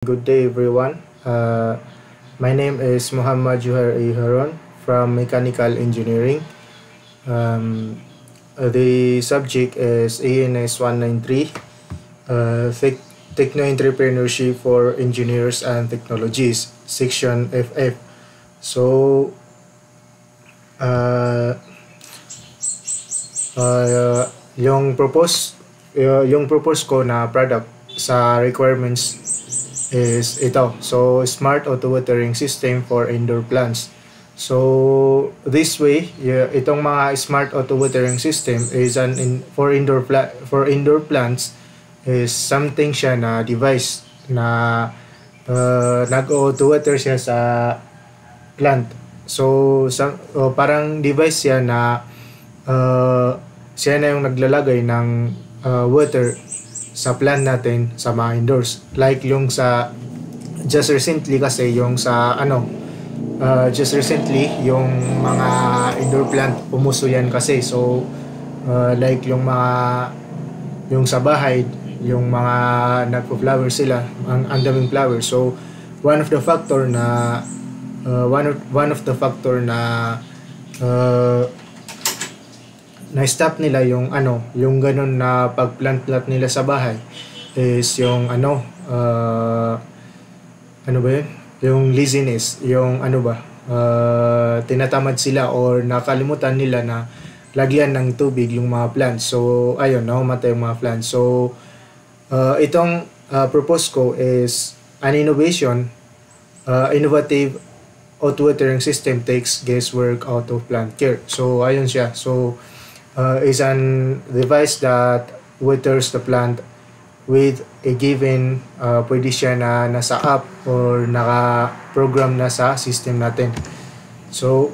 Good day, everyone. My name is Muhammad Juhair A. Haron from Mechanical Engineering. The subject is ANS 193, Techno Entrepreneurship for Engineers and Technologies, Section FF. So, uh, uh, yung propose ko na product sa requirements is ito. So, smart auto watering system for indoor plants. So, this way, itong mga smart auto watering system is for indoor plants is something siya na device na nag-auto water siya sa plant. So, parang device siya na siya na yung naglalagay ng water sa plant natin sa mga indoors. Like yung sa just recently kasi yung sa just recently yung mga indoor plant pumuso yan kasi. So like yung sa bahay, yung mga nagpo-flower sila, ang daming flower. So one of the factor na na-stop nila yung ganun na pag-plant nila sa bahay is yung ano ba yun? Yung laziness, yung tinatamad sila or nakalimutan nila na lagyan ng tubig yung mga plants. So, ayun, nahumatay yung mga plants. So, itong propose ko is an innovative auto watering system takes guesswork out of plant care. So, ayun siya. So, is an device that waters the plant with a given pwede siya na nasa app or naka-program na sa system natin. So,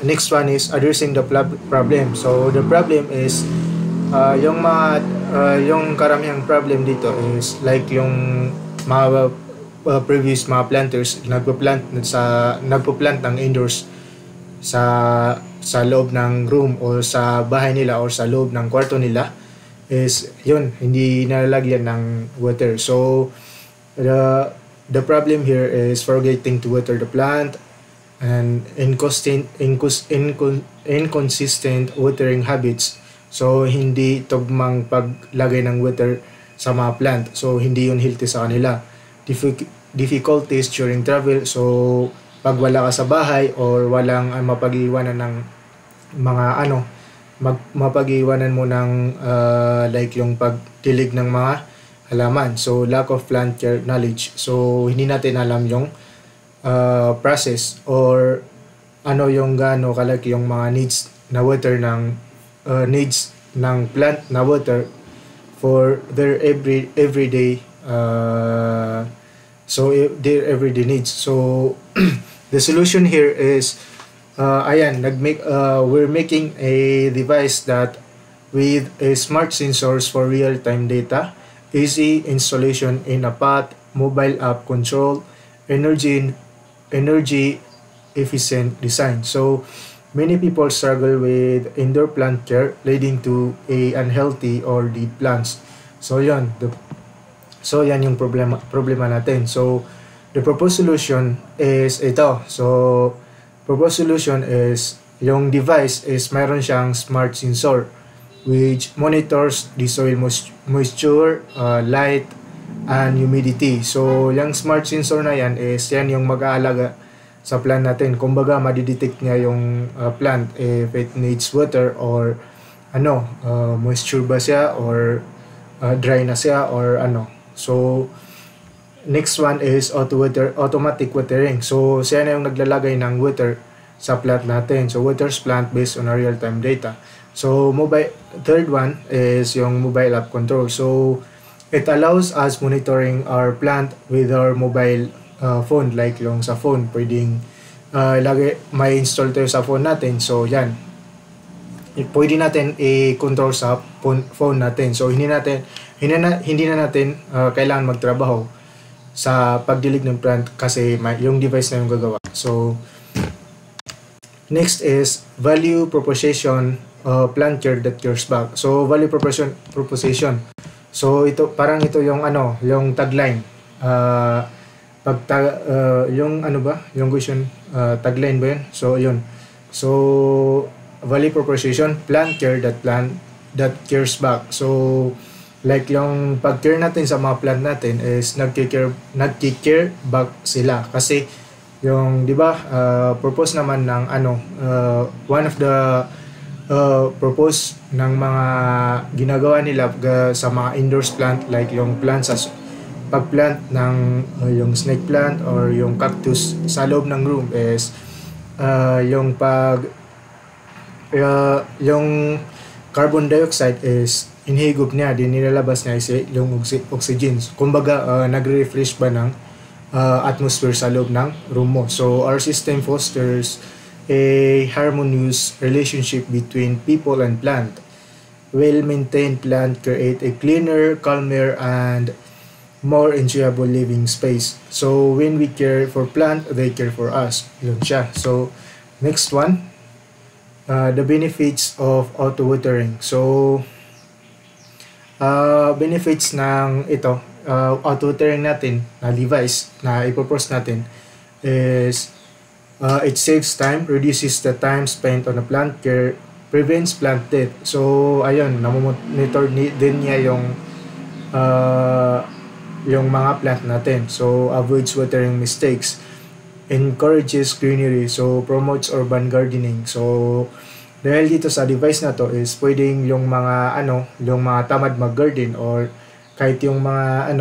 next one is addressing the problem. So, the problem is yung karamihang problem dito is like yung mga previous mga planters nagpo-plant ng indoors sa loob ng room o sa bahay nila or sa loob ng kwarto nila is yun, hindi nalalagyan ng water. So the problem here is forgetting to water the plant and inconsistent watering habits. So hindi tugmang paglagay ng water sa mga plant. So hindi yun healthy sa kanila. Difficulties during travel. So pag wala ka sa bahay or walang mapag-iwanan ng mga mapag-iwanan mo ng like yung pagdilig ng mga halaman. So lack of plant care knowledge. So hindi natin alam yung process or yung gaano kalaki yung mga needs na water ng needs ng plant na water for their everyday their everyday needs. So the solution here is we're making a device that with a smart sensors for real-time data, easy installation in a pot, mobile app control, energy efficient design. So many people struggle with indoor plant care leading to a unhealthy or dead plants. So yan yung problema natin. So the proposed solution is ito. So proposed solution is yung device is mayroon siyang smart sensor which monitors the soil moisture, light, and humidity. So yung smart sensor na yan is yan yung mag-aalaga sa plant natin. Kumbaga madidetect niya yung plant if it needs water or moisture ba siya or dry na siya or So next one is automatic watering. So siya na yung naglalagay ng water sa plant natin. So waters plant based on a real-time data. So third one is yung mobile app control. So it allows us monitoring our plant with our mobile phone. Like yung sa phone, pwedeng may install tayo sa phone natin. So yan, pwede natin i-control sa phone natin. So hindi na natin kailangan magtrabaho sa pagdilig ng plant kasi yung device na yung gagawa. So next is value proposition plant care that cures back. So value proposition So ito yung yung tagline. Uh, yung yung question, tagline ba yun? So yun. So value proposition, plant care that cares back. So like yung pag-care natin sa mga plant natin is nagki-care back sila kasi yung 'di ba purpose naman ng one of the purpose ng mga ginagawa nila sa mga indoors plant like yung plants as pagplant ng yung snake plant or yung cactus sa loob ng room is yung yung carbon dioxide is inhigop niya, din nilalabas niya yung oxygen. Kumbaga nagre-refresh ba ng atmosphere sa loob ng room mo. So our system fosters a harmonious relationship between people and plant. Well-maintained plant create a cleaner, calmer, and more enjoyable living space. So when we care for plant, they care for us. Yun siya. So next one, the benefits of auto-watering. So benefits ng auto-watering natin na device na ipropose natin is it saves time, reduces the time spent on a plant care, prevents plant death. So ayun, namomonitor din niya yung mga plant natin. So avoids watering mistakes, encourages greenery, so promotes urban gardening. So dahil dito sa device na to is pwedeng yung mga yung mga tamad mag-garden or kahit yung mga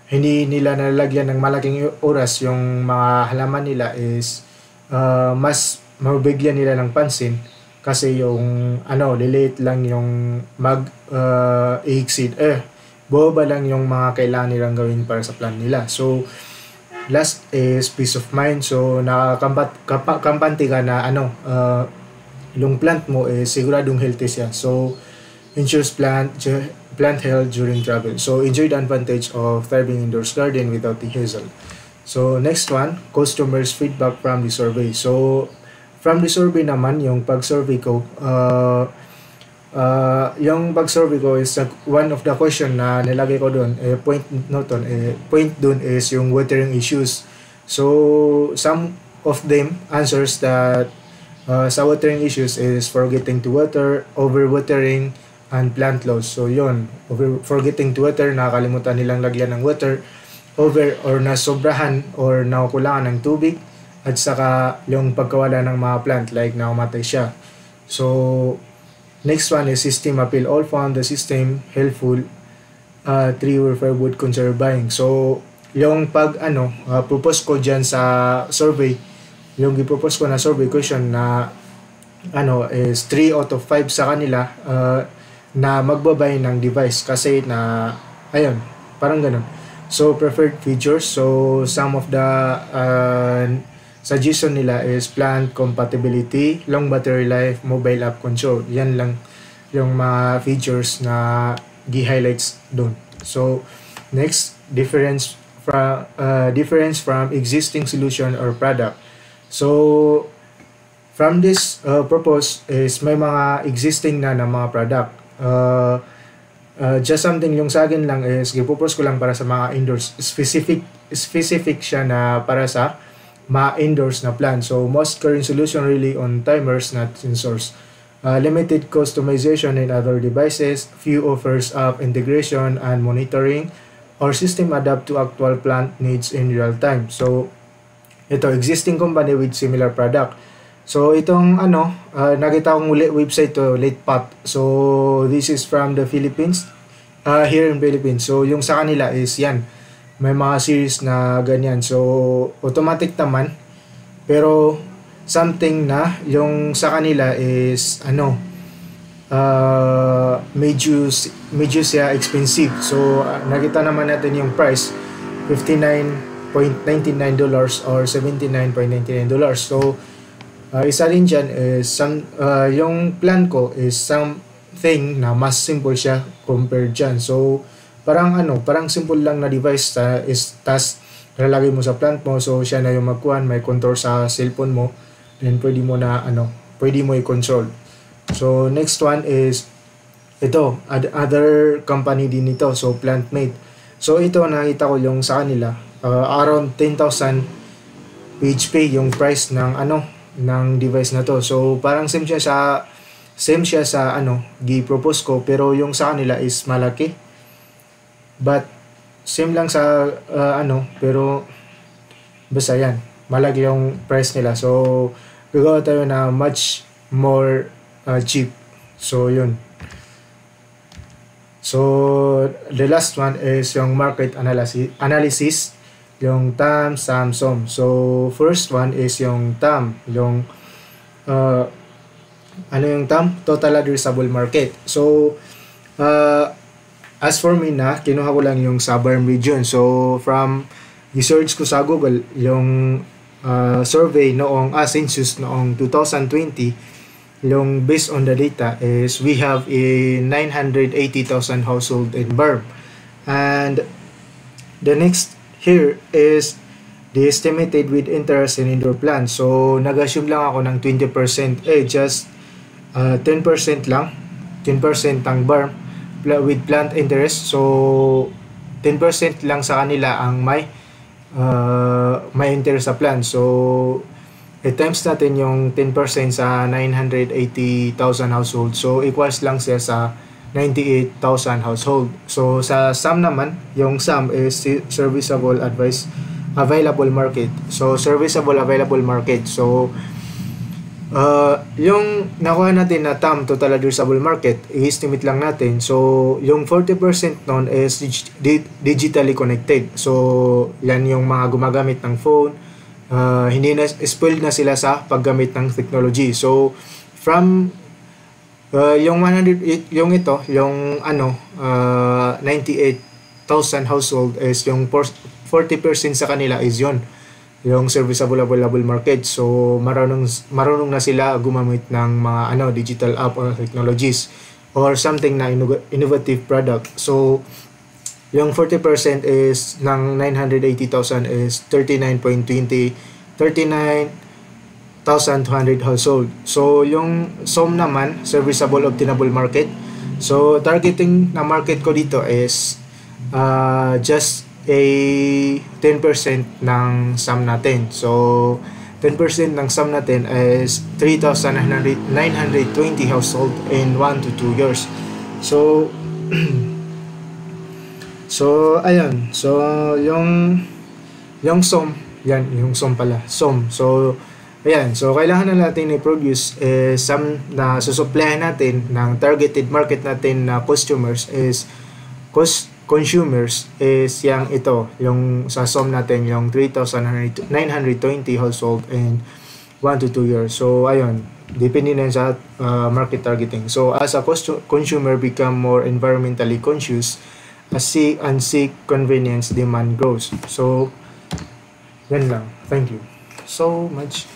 hindi nila nalagyan ng malaking oras yung mga halaman nila is mas mabigyan nila ng pansin kasi yung liliit lang yung i-exceed boba lang yung mga kailangan nilang gawin para sa plan nila. So last is peace of mind. So nakakampante ka na yung plant mo is siguradong healthy siya. So ensures plant health during travel. So enjoy the advantage of thriving indoors garden without the hassle. So next one, customers feedback from the survey. So from the survey naman, yung pag-survey ko, yung pag-survey ko is one of the question na nilagay ko doon, point doon is yung watering issues. So some of them answers that sa watering issues is forgetting to water, over-watering, and plant loss. So yun, forgetting to water, nakakalimutan nilang lagyan ng water, over or nasobrahan or nakukulangan ng tubig, at saka yung pagkawala ng mga plant like nakumatay siya. So next one is system appeal. All found the system helpful. 3 or 5 would consider buying. So yung propose ko dyan sa survey, yung i-propose ko na survey question na is 3 out of 5 sa kanila na magbabay ng device kasi na parang ganun. So preferred features, so some of the suggestion nila is plant compatibility, long battery life, mobile app control. Yan lang yung mga features na gi-highlights doon. So next, difference from existing solution or product. So from this propose is may mga existing na mga product. Just something yung sa akin lang is gipropose ko lang para sa mga indoors, specific siya na para sa mga indoors na plan. So most current solution really on timers, not sensors. Limited customization in other devices, few offers of integration and monitoring, or system adapt to actual plant needs in real time. So ito, existing company with similar product. So itong nakita kong uli website to, LatePath. So this is from the Philippines, here in Philippines. So yung sa kanila is yan, may mga series na ganyan. So automatic naman, pero something na yung sa kanila is medyo siya expensive. So nakita naman natin yung price, $59.99 or $79.99. So isa rin dyan is yung plan ko is something na mas simple siya compared dyan. So parang simple lang na device tas lalagay mo sa plant mo, so siya na yung magkuhan, may control sa cellphone mo, then pwede mo i-control. So next one is ito, other company din ito. So, PlantMate. So, ito, nakita ko yung sa kanila, around 10,000 HP yung price ng ng device na to. So, parang same siya sa gi-propose ko, pero yung sa kanila is malaki. But, same lang sa pero basta yan, malaki yung price nila. So, gagawa tayo na much more cheap. So, yun. So, the last one is yung market analysis, yung TAM, SAM, SOM. So, first one is yung TAM, yung yung TAM? Total Addressable Market. So, as for me kinuha ko lang yung sa BARM region. So, from research ko sa Google, yung survey noong census noong 2020, yung based on the data is we have a 980,000 household in BARM. And the next here is the estimated with interest in indoor plants. So, nag-assume lang ako ng 20%, just 10% lang, 10% ang BARM with plant interest. So, 10% lang sa kanila ang may interest sa plant. So, i-times natin yung 10% sa 980,000 household. So, equals lang siya sa 98,000 household. So, sa SAM naman, yung SAM is Serviceable Available Market. So, Serviceable Available Market. So, yung nakuha natin na TAM, Total Addressable Market, i-estimate lang natin. So, yung 40% nun is digitally connected. So, yan yung mga gumagamit ng phone. Hindi na spoiled na sila sa paggamit ng technology. So, from yung 98,000 household is yung 40% sa kanila is yung serviceable available market. So, marunong na sila gumamit ng mga digital app or technologies or something na innovative product. So, yung 40% is ng 980,000 is 39,200 household. So, yung SOM naman, Serviceable Obtainable Market. So, targeting na market ko dito is just a 10% ng SAM natin. So, 10% ng SAM natin is 3,920 household in 1 to 2 years. So, ayun. So, yung SOM, yan, yung SOM pala. SOM. So, ayan. So, kailangan na natin i-produce SAM na susuplayan natin ng targeted market natin na consumers is yung yung sa SOM natin, yung 3,920 household in 1 to 2 years. So, ayun. Depende na sa market targeting. So, as a consumer become more environmentally conscious, seek convenience, demand grows. So, yan lang. Thank you so much.